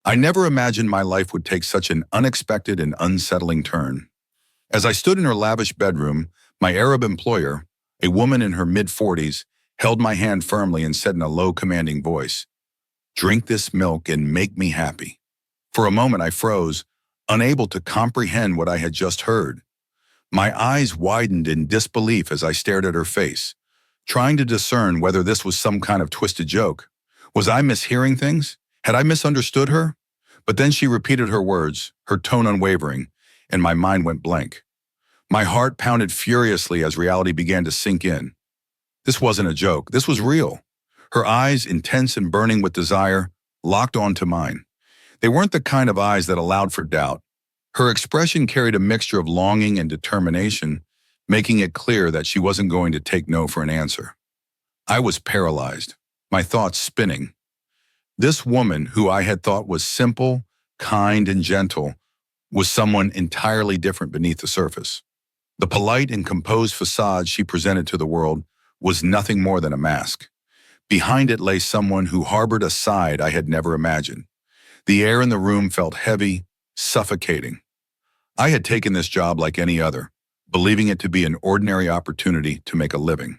I never imagined my life would take such an unexpected and unsettling turn. As I stood in her lavish bedroom, my Arab employer, a woman in her mid-40s, held my hand firmly and said in a low, commanding voice, "Drink this milk and make me happy." For a moment I froze, unable to comprehend what I had just heard. My eyes widened in disbelief as I stared at her face, trying to discern whether this was some kind of twisted joke. Was I mishearing things? Had I misunderstood her? But then she repeated her words, her tone unwavering, and my mind went blank. My heart pounded furiously as reality began to sink in. This wasn't a joke. This was real. Her eyes, intense and burning with desire, locked onto mine. They weren't the kind of eyes that allowed for doubt. Her expression carried a mixture of longing and determination, making it clear that she wasn't going to take no for an answer. I was paralyzed, my thoughts spinning. This woman, who I had thought was simple, kind, and gentle, was someone entirely different beneath the surface. The polite and composed facade she presented to the world was nothing more than a mask. Behind it lay someone who harbored a side I had never imagined. The air in the room felt heavy, suffocating. I had taken this job like any other, believing it to be an ordinary opportunity to make a living.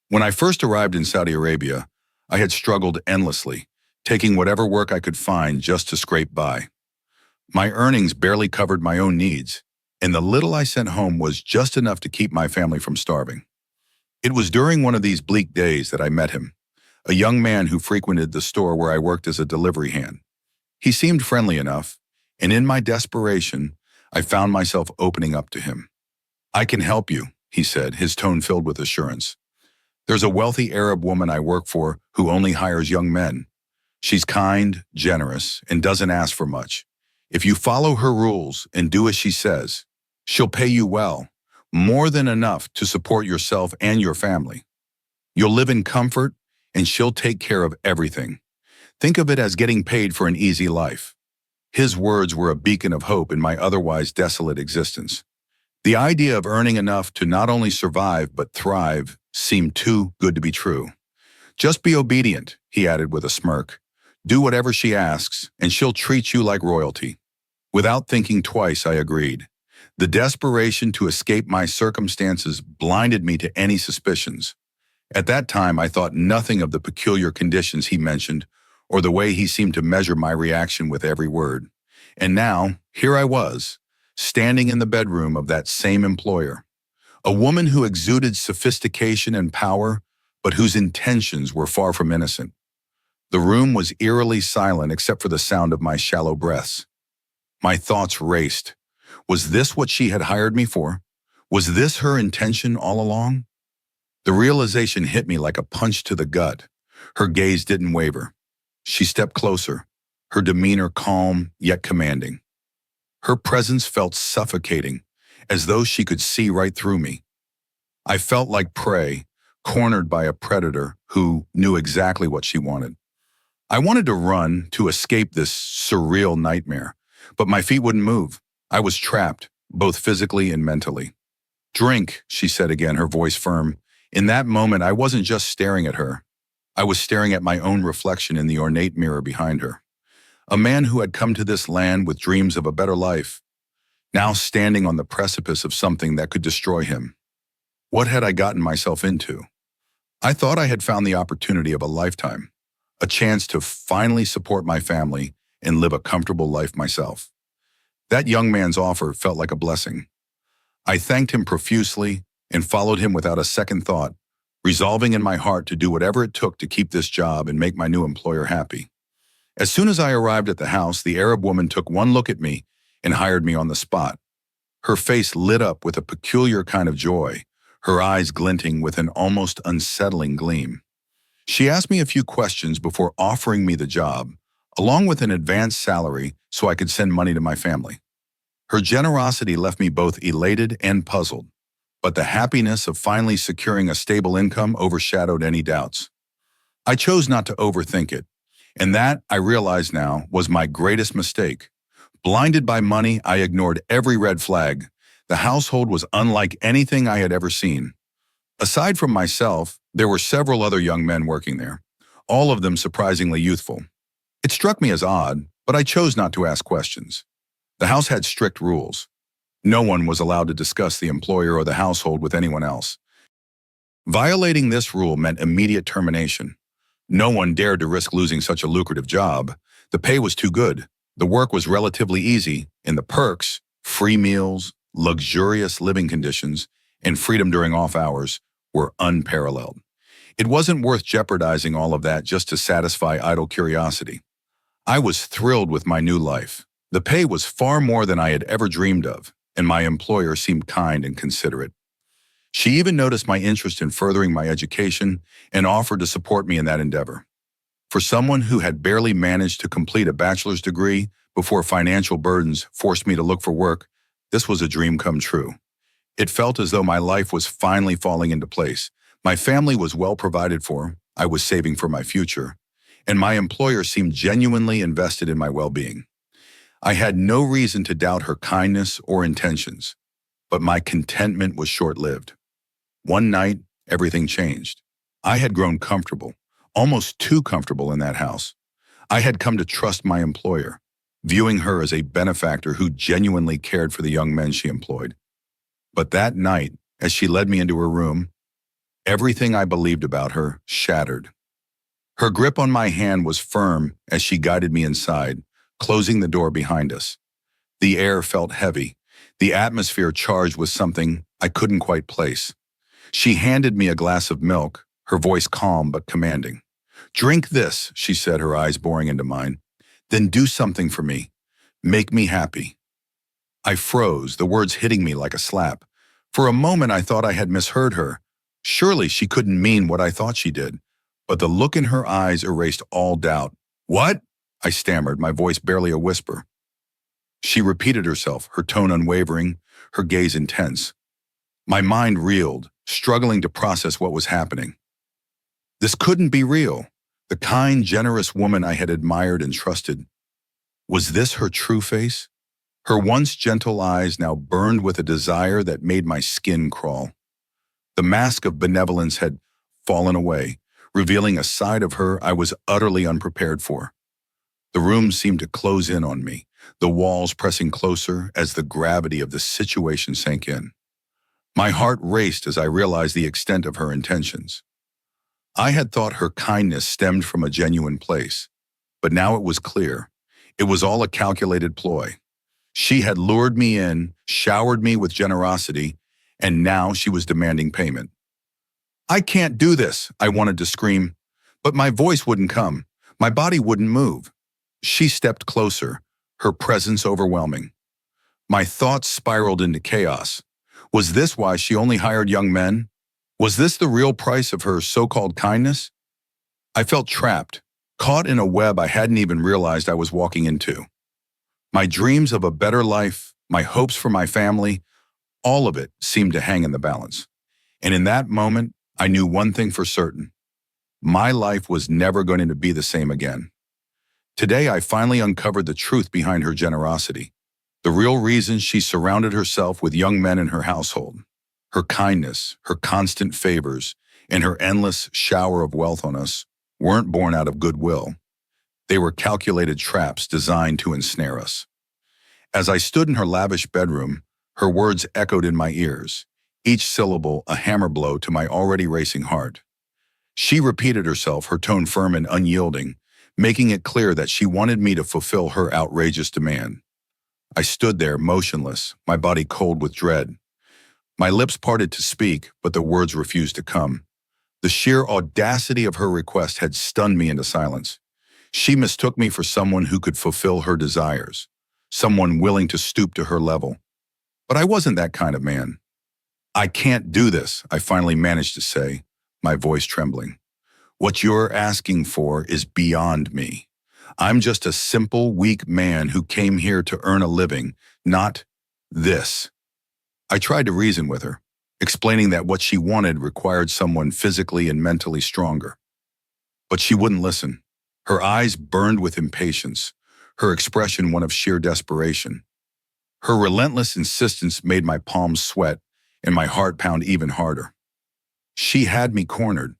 When I first arrived in Saudi Arabia, I had struggled endlessly, taking whatever work I could find just to scrape by. My earnings barely covered my own needs, and the little I sent home was just enough to keep my family from starving. It was during one of these bleak days that I met him, a young man who frequented the store where I worked as a delivery hand. He seemed friendly enough, and in my desperation, I found myself opening up to him. "I can help you," he said, his tone filled with assurance. "There's a wealthy Arab woman I work for who only hires young men. She's kind, generous, and doesn't ask for much. If you follow her rules and do as she says, she'll pay you well, more than enough to support yourself and your family. You'll live in comfort, and she'll take care of everything. Think of it as getting paid for an easy life." His words were a beacon of hope in my otherwise desolate existence. The idea of earning enough to not only survive but thrive seemed too good to be true. "Just be obedient," he added with a smirk. "Do whatever she asks, and she'll treat you like royalty." Without thinking twice, I agreed. The desperation to escape my circumstances blinded me to any suspicions. At that time, I thought nothing of the peculiar conditions he mentioned or the way he seemed to measure my reaction with every word. And now, here I was, standing in the bedroom of that same employer. A woman who exuded sophistication and power, but whose intentions were far from innocent. The room was eerily silent except for the sound of my shallow breaths. My thoughts raced. Was this what she had hired me for? Was this her intention all along? The realization hit me like a punch to the gut. Her gaze didn't waver. She stepped closer, her demeanor calm yet commanding. Her presence felt suffocating, as though she could see right through me. I felt like prey, cornered by a predator who knew exactly what she wanted. I wanted to run to escape this surreal nightmare, but my feet wouldn't move. I was trapped, both physically and mentally. "Drink," she said again, her voice firm. In that moment, I wasn't just staring at her. I was staring at my own reflection in the ornate mirror behind her. A man who had come to this land with dreams of a better life, now standing on the precipice of something that could destroy him. What had I gotten myself into? I thought I had found the opportunity of a lifetime, a chance to finally support my family and live a comfortable life myself. That young man's offer felt like a blessing. I thanked him profusely and followed him without a second thought, resolving in my heart to do whatever it took to keep this job and make my new employer happy. As soon as I arrived at the house, the Arab woman took one look at me and hired me on the spot. Her face lit up with a peculiar kind of joy, her eyes glinting with an almost unsettling gleam. She asked me a few questions before offering me the job, along with an advanced salary so I could send money to my family. Her generosity left me both elated and puzzled, but the happiness of finally securing a stable income overshadowed any doubts. I chose not to overthink it, and that, I realize now, was my greatest mistake. Blinded by money, I ignored every red flag. The household was unlike anything I had ever seen. Aside from myself, there were several other young men working there, all of them surprisingly youthful. It struck me as odd, But I chose not to ask questions. The house had strict rules. No one was allowed to discuss the employer or the household with anyone else. Violating this rule meant immediate termination. No one dared to risk losing such a lucrative job. The pay was too good. The work was relatively easy, and the perks, free meals, luxurious living conditions, and freedom during off hours, were unparalleled. It wasn't worth jeopardizing all of that just to satisfy idle curiosity. I was thrilled with my new life. The pay was far more than I had ever dreamed of, and my employer seemed kind and considerate. She even noticed my interest in furthering my education and offered to support me in that endeavor. For someone who had barely managed to complete a bachelor's degree before financial burdens forced me to look for work, this was a dream come true. It felt as though my life was finally falling into place. My family was well provided for, I was saving for my future, and my employer seemed genuinely invested in my well-being. I had no reason to doubt her kindness or intentions, but my contentment was short-lived. One night, everything changed. I had grown comfortable, almost too comfortable in that house. I had come to trust my employer, viewing her as a benefactor who genuinely cared for the young men she employed. But that night, as she led me into her room, everything I believed about her shattered. Her grip on my hand was firm as she guided me inside, closing the door behind us. The air felt heavy, the atmosphere charged with something I couldn't quite place. She handed me a glass of milk, her voice calm but commanding. "Drink this," she said, her eyes boring into mine. "Then do something for me. Make me happy." I froze, the words hitting me like a slap. For a moment, I thought I had misheard her. Surely she couldn't mean what I thought she did. But the look in her eyes erased all doubt. "What?" I stammered, my voice barely a whisper. She repeated herself, her tone unwavering, her gaze intense. My mind reeled, struggling to process what was happening. This couldn't be real. The kind, generous woman I had admired and trusted. Was this her true face? Her once gentle eyes now burned with a desire that made my skin crawl. The mask of benevolence had fallen away, revealing a side of her I was utterly unprepared for. The room seemed to close in on me, the walls pressing closer as the gravity of the situation sank in. My heart raced as I realized the extent of her intentions. I had thought her kindness stemmed from a genuine place, but now it was clear. It was all a calculated ploy. She had lured me in, showered me with generosity, and now she was demanding payment. "I can't do this," I wanted to scream, but my voice wouldn't come. My body wouldn't move. She stepped closer, her presence overwhelming. My thoughts spiraled into chaos. Was this why she only hired young men? Was this the real price of her so-called kindness? I felt trapped, caught in a web I hadn't even realized I was walking into. My dreams of a better life, my hopes for my family, all of it seemed to hang in the balance. And in that moment, I knew one thing for certain. My life was never going to be the same again. Today, I finally uncovered the truth behind her generosity. The real reason she surrounded herself with young men in her household. Her kindness, her constant favors, and her endless shower of wealth on us weren't born out of goodwill. They were calculated traps designed to ensnare us. As I stood in her lavish bedroom, her words echoed in my ears, each syllable a hammer blow to my already racing heart. She repeated herself, her tone firm and unyielding, making it clear that she wanted me to fulfill her outrageous demand. I stood there motionless, my body cold with dread. My lips parted to speak, but the words refused to come. The sheer audacity of her request had stunned me into silence. She mistook me for someone who could fulfill her desires, someone willing to stoop to her level. But I wasn't that kind of man. "I can't do this," I finally managed to say, my voice trembling. "What you're asking for is beyond me. I'm just a simple, weak man who came here to earn a living, not this." I tried to reason with her, explaining that what she wanted required someone physically and mentally stronger. But she wouldn't listen. Her eyes burned with impatience, her expression one of sheer desperation. Her relentless insistence made my palms sweat and my heart pound even harder. She had me cornered.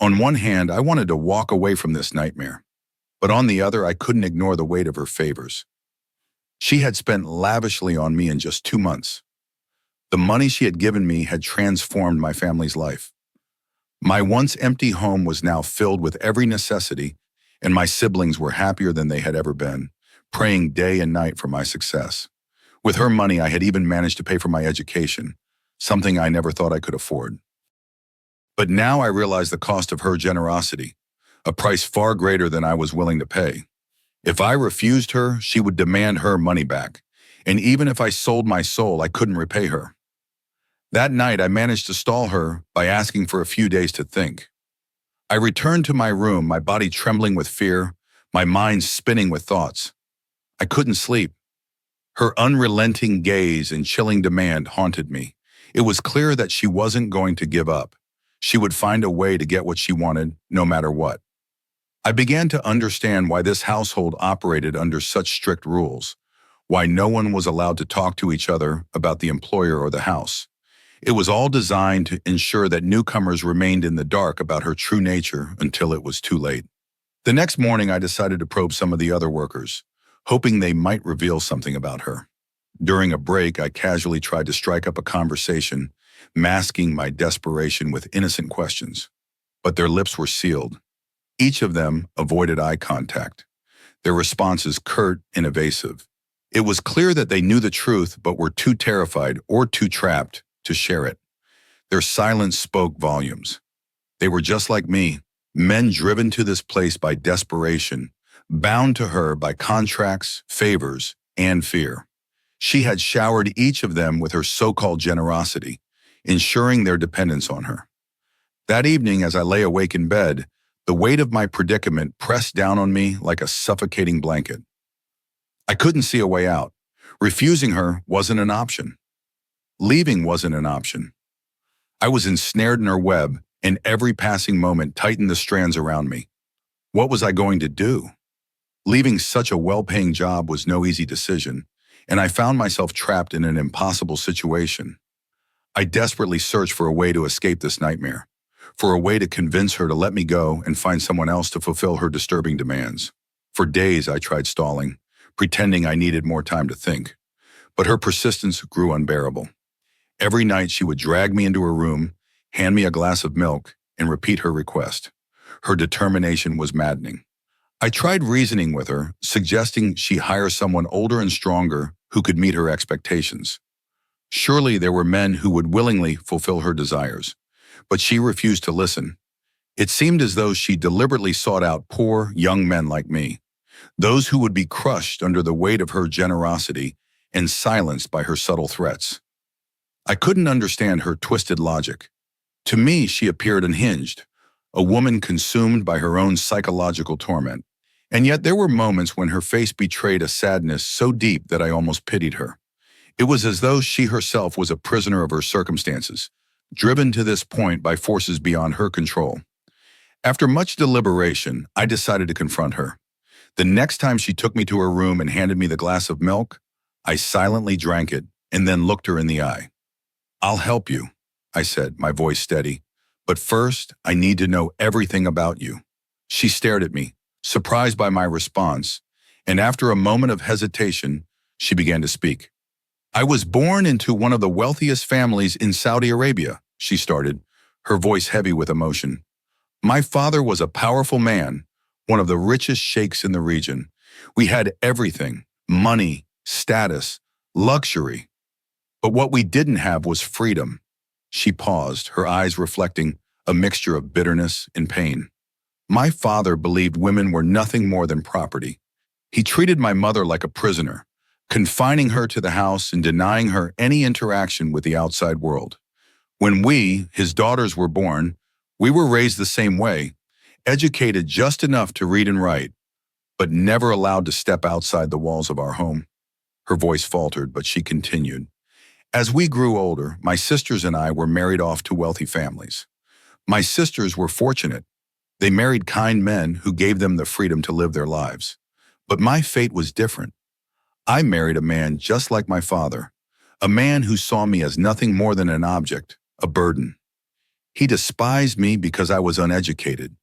On one hand, I wanted to walk away from this nightmare. But on the other, I couldn't ignore the weight of her favors. She had spent lavishly on me in just 2 months. The money she had given me had transformed my family's life. My once empty home was now filled with every necessity, and my siblings were happier than they had ever been, praying day and night for my success. With her money, I had even managed to pay for my education, something I never thought I could afford. But now I realized the cost of her generosity, a price far greater than I was willing to pay. If I refused her, she would demand her money back, and even if I sold my soul, I couldn't repay her. That night, I managed to stall her by asking for a few days to think. I returned to my room, my body trembling with fear, my mind spinning with thoughts. I couldn't sleep. Her unrelenting gaze and chilling demand haunted me. It was clear that she wasn't going to give up. She would find a way to get what she wanted, no matter what. I began to understand why this household operated under such strict rules, why no one was allowed to talk to each other about the employer or the house. It was all designed to ensure that newcomers remained in the dark about her true nature until it was too late. The next morning, I decided to probe some of the other workers, hoping they might reveal something about her. During a break, I casually tried to strike up a conversation, masking my desperation with innocent questions. But their lips were sealed. Each of them avoided eye contact, their responses curt and evasive. It was clear that they knew the truth but were too terrified or too trapped to share it. Their silence spoke volumes. They were just like me, men driven to this place by desperation, bound to her by contracts, favors, and fear. She had showered each of them with her so-called generosity, ensuring their dependence on her. That evening, as I lay awake in bed, the weight of my predicament pressed down on me like a suffocating blanket. I couldn't see a way out. Refusing her wasn't an option. Leaving wasn't an option. I was ensnared in her web, and every passing moment tightened the strands around me. What was I going to do? Leaving such a well-paying job was no easy decision, and I found myself trapped in an impossible situation. I desperately searched for a way to escape this nightmare, for a way to convince her to let me go and find someone else to fulfill her disturbing demands. For days, I tried stalling, pretending I needed more time to think, but her persistence grew unbearable. Every night, she would drag me into her room, hand me a glass of milk, and repeat her request. Her determination was maddening. I tried reasoning with her, suggesting she hire someone older and stronger who could meet her expectations. Surely there were men who would willingly fulfill her desires, but she refused to listen. It seemed as though she deliberately sought out poor, young men like me, those who would be crushed under the weight of her generosity and silenced by her subtle threats. I couldn't understand her twisted logic. To me, she appeared unhinged, a woman consumed by her own psychological torment. And yet there were moments when her face betrayed a sadness so deep that I almost pitied her. It was as though she herself was a prisoner of her circumstances, driven to this point by forces beyond her control. After much deliberation, I decided to confront her. The next time she took me to her room and handed me the glass of milk, I silently drank it and then looked her in the eye. "I'll help you," I said, my voice steady. "But first, I need to know everything about you." She stared at me, surprised by my response, and after a moment of hesitation, she began to speak. "I was born into one of the wealthiest families in Saudi Arabia," she started, her voice heavy with emotion. "My father was a powerful man, one of the richest sheikhs in the region. We had everything: money, status, luxury. But what we didn't have was freedom." She paused, her eyes reflecting a mixture of bitterness and pain. "My father believed women were nothing more than property. He treated my mother like a prisoner, confining her to the house and denying her any interaction with the outside world. When we, his daughters, were born, we were raised the same way, educated just enough to read and write, but never allowed to step outside the walls of our home." Her voice faltered, but she continued. "As we grew older, my sisters and I were married off to wealthy families. My sisters were fortunate. They married kind men who gave them the freedom to live their lives. But my fate was different. I married a man just like my father, a man who saw me as nothing more than an object, a burden. He despised me because I was uneducated,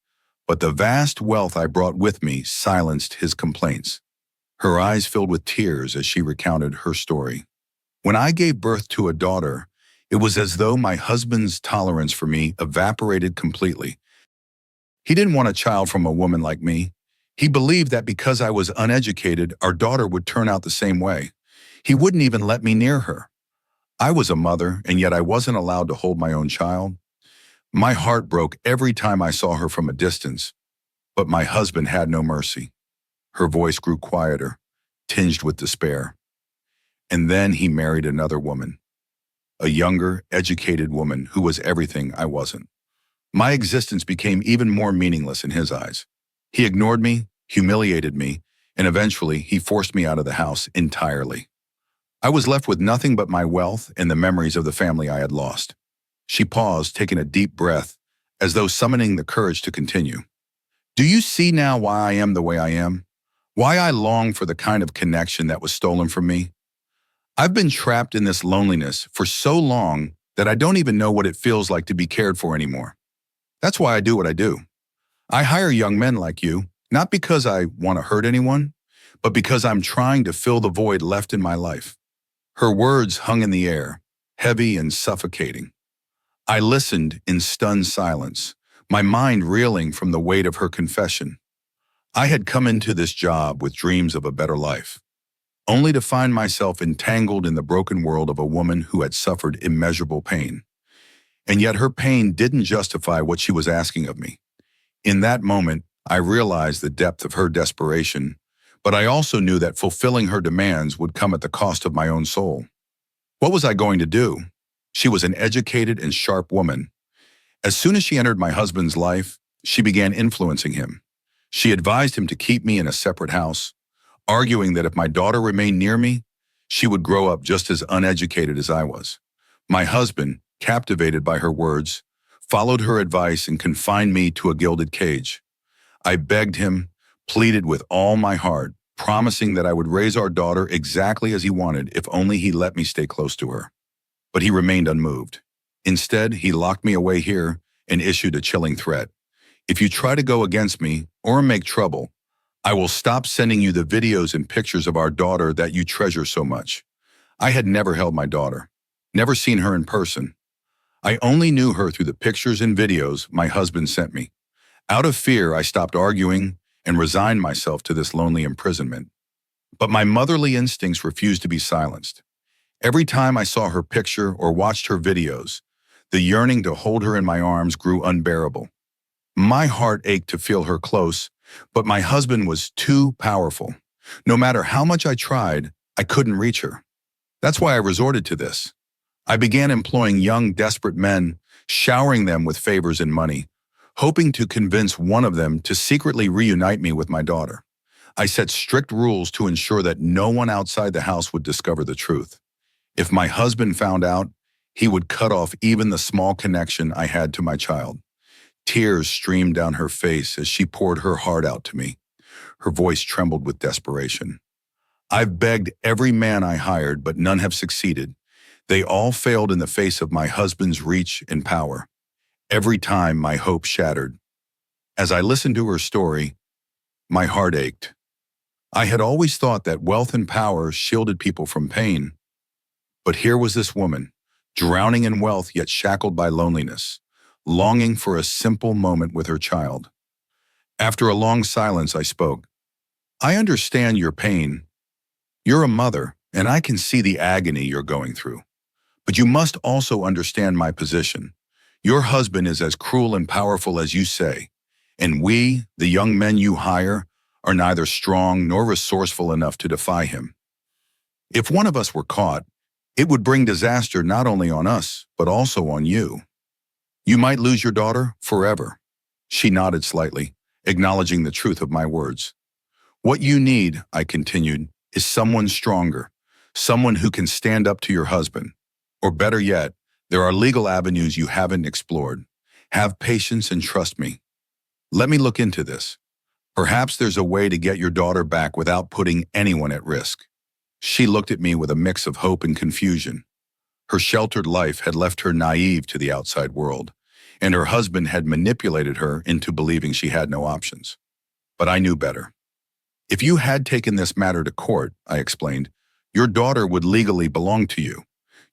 but the vast wealth I brought with me silenced his complaints. Her eyes filled with tears as she recounted her story. When I gave birth to a daughter, it was as though my husband's tolerance for me evaporated completely. He didn't want a child from a woman like me. He believed that because I was uneducated, our daughter would turn out the same way. He wouldn't even let me near her. I was a mother, and yet I wasn't allowed to hold my own child. My heart broke every time I saw her from a distance, but my husband had no mercy. Her voice grew quieter, tinged with despair. And then he married another woman, a younger, educated woman who was everything I wasn't. My existence became even more meaningless in his eyes. He ignored me, humiliated me, and eventually he forced me out of the house entirely. I was left with nothing but my wealth and the memories of the family I had lost. She paused, taking a deep breath, as though summoning the courage to continue. Do you see now why I am the way I am? Why I long for the kind of connection that was stolen from me? I've been trapped in this loneliness for so long that I don't even know what it feels like to be cared for anymore. That's why I do what I do. I hire young men like you, not because I want to hurt anyone, but because I'm trying to fill the void left in my life. Her words hung in the air, heavy and suffocating. I listened in stunned silence, my mind reeling from the weight of her confession. I had come into this job with dreams of a better life, only to find myself entangled in the broken world of a woman who had suffered immeasurable pain. And yet her pain didn't justify what she was asking of me. In that moment, I realized the depth of her desperation, but I also knew that fulfilling her demands would come at the cost of my own soul. What was I going to do? She was an educated and sharp woman. As soon as she entered my husband's life, she began influencing him. She advised him to keep me in a separate house, arguing that if my daughter remained near me, she would grow up just as uneducated as I was. My husband, captivated by her words, followed her advice and confined me to a gilded cage. I begged him, pleaded with all my heart, promising that I would raise our daughter exactly as he wanted if only he let me stay close to her. But he remained unmoved. Instead, he locked me away here and issued a chilling threat. If you try to go against me or make trouble, I will stop sending you the videos and pictures of our daughter that you treasure so much. I had never held my daughter, never seen her in person. I only knew her through the pictures and videos my husband sent me. Out of fear, I stopped arguing and resigned myself to this lonely imprisonment. But my motherly instincts refused to be silenced. Every time I saw her picture or watched her videos, the yearning to hold her in my arms grew unbearable. My heart ached to feel her close, but my husband was too powerful. No matter how much I tried, I couldn't reach her. That's why I resorted to this. I began employing young, desperate men, showering them with favors and money, hoping to convince one of them to secretly reunite me with my daughter. I set strict rules to ensure that no one outside the house would discover the truth. If my husband found out, he would cut off even the small connection I had to my child. Tears streamed down her face as she poured her heart out to me. Her voice trembled with desperation. I've begged every man I hired, but none have succeeded. They all failed in the face of my husband's reach and power. Every time my hope shattered. As I listened to her story, my heart ached. I had always thought that wealth and power shielded people from pain. But here was this woman, drowning in wealth yet shackled by loneliness, longing for a simple moment with her child. After a long silence, I spoke. I understand your pain. You're a mother, and I can see the agony you're going through. But you must also understand my position. Your husband is as cruel and powerful as you say, and we, the young men you hire, are neither strong nor resourceful enough to defy him. If one of us were caught, it would bring disaster not only on us, but also on you. You might lose your daughter forever. She nodded slightly, acknowledging the truth of my words. What you need, I continued, is someone stronger, someone who can stand up to your husband. Or better yet, there are legal avenues you haven't explored. Have patience and trust me. Let me look into this. Perhaps there's a way to get your daughter back without putting anyone at risk. She looked at me with a mix of hope and confusion. Her sheltered life had left her naive to the outside world, and her husband had manipulated her into believing she had no options. But I knew better. If you had taken this matter to court, I explained, your daughter would legally belong to you.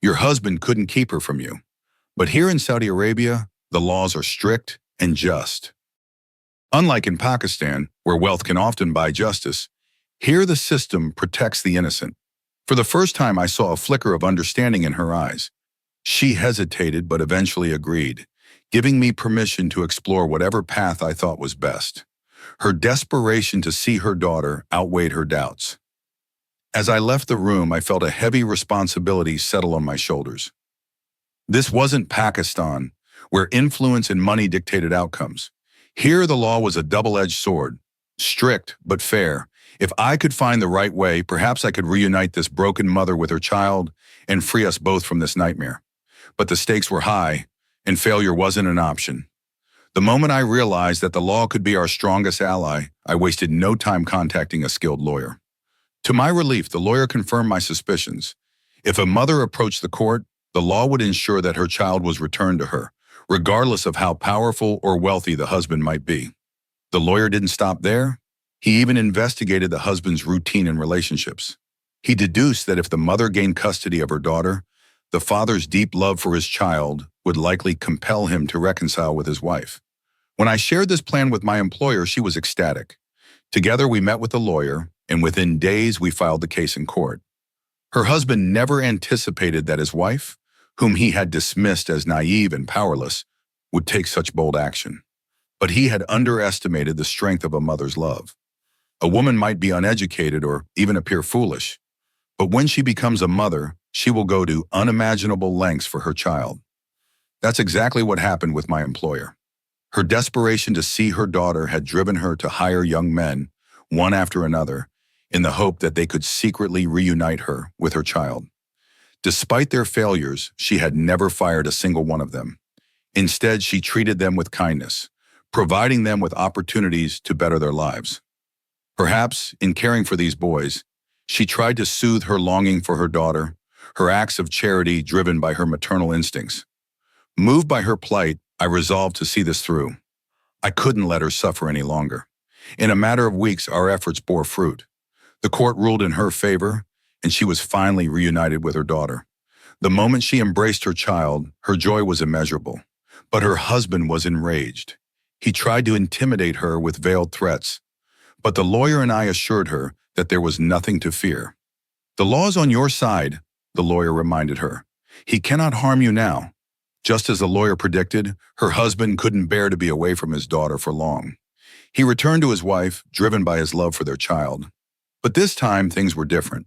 Your husband couldn't keep her from you. But here in Saudi Arabia, the laws are strict and just. Unlike in Pakistan, where wealth can often buy justice, here the system protects the innocent. For the first time, I saw a flicker of understanding in her eyes. She hesitated but eventually agreed, giving me permission to explore whatever path I thought was best. Her desperation to see her daughter outweighed her doubts. As I left the room, I felt a heavy responsibility settle on my shoulders. This wasn't Pakistan, where influence and money dictated outcomes. Here the law was a double-edged sword, strict but fair. If I could find the right way, perhaps I could reunite this broken mother with her child and free us both from this nightmare. But the stakes were high, and failure wasn't an option. The moment I realized that the law could be our strongest ally, I wasted no time contacting a skilled lawyer. To my relief, the lawyer confirmed my suspicions. If a mother approached the court, the law would ensure that her child was returned to her, regardless of how powerful or wealthy the husband might be. The lawyer didn't stop there. He even investigated the husband's routine and relationships. He deduced that if the mother gained custody of her daughter, the father's deep love for his child would likely compel him to reconcile with his wife. When I shared this plan with my employer, she was ecstatic. Together, we met with the lawyer, and within days, we filed the case in court. Her husband never anticipated that his wife, whom he had dismissed as naive and powerless, would take such bold action. But he had underestimated the strength of a mother's love. A woman might be uneducated or even appear foolish, but when she becomes a mother, she will go to unimaginable lengths for her child. That's exactly what happened with my employer. Her desperation to see her daughter had driven her to hire young men, one after another, in the hope that they could secretly reunite her with her child. Despite their failures, she had never fired a single one of them. Instead, she treated them with kindness, providing them with opportunities to better their lives. Perhaps, in caring for these boys, she tried to soothe her longing for her daughter, her acts of charity driven by her maternal instincts. Moved by her plight, I resolved to see this through. I couldn't let her suffer any longer. In a matter of weeks, our efforts bore fruit. The court ruled in her favor, and she was finally reunited with her daughter. The moment she embraced her child, her joy was immeasurable. But her husband was enraged. He tried to intimidate her with veiled threats. But the lawyer and I assured her that there was nothing to fear. The law is on your side, the lawyer reminded her. He cannot harm you now. Just as the lawyer predicted, her husband couldn't bear to be away from his daughter for long. He returned to his wife, driven by his love for their child. But this time, things were different.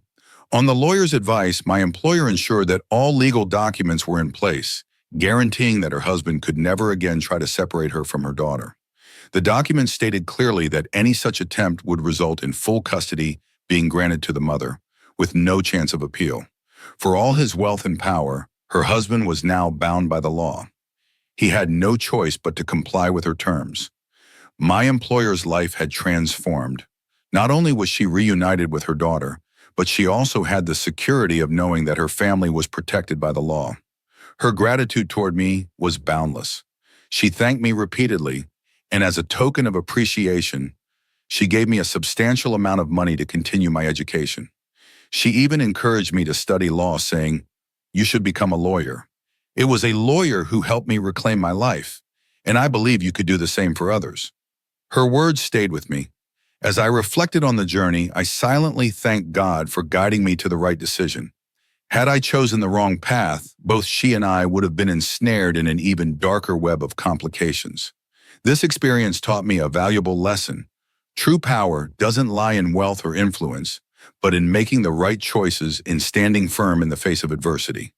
On the lawyer's advice, my employer ensured that all legal documents were in place, guaranteeing that her husband could never again try to separate her from her daughter. The documents stated clearly that any such attempt would result in full custody being granted to the mother, with no chance of appeal. For all his wealth and power, her husband was now bound by the law. He had no choice but to comply with her terms. My employer's life had transformed. Not only was she reunited with her daughter, but she also had the security of knowing that her family was protected by the law. Her gratitude toward me was boundless. She thanked me repeatedly, and as a token of appreciation, she gave me a substantial amount of money to continue my education. She even encouraged me to study law, saying, "You should become a lawyer." It was a lawyer who helped me reclaim my life, and I believe you could do the same for others. Her words stayed with me. As I reflected on the journey, I silently thanked God for guiding me to the right decision. Had I chosen the wrong path, both she and I would have been ensnared in an even darker web of complications. This experience taught me a valuable lesson. True power doesn't lie in wealth or influence, but in making the right choices and standing firm in the face of adversity.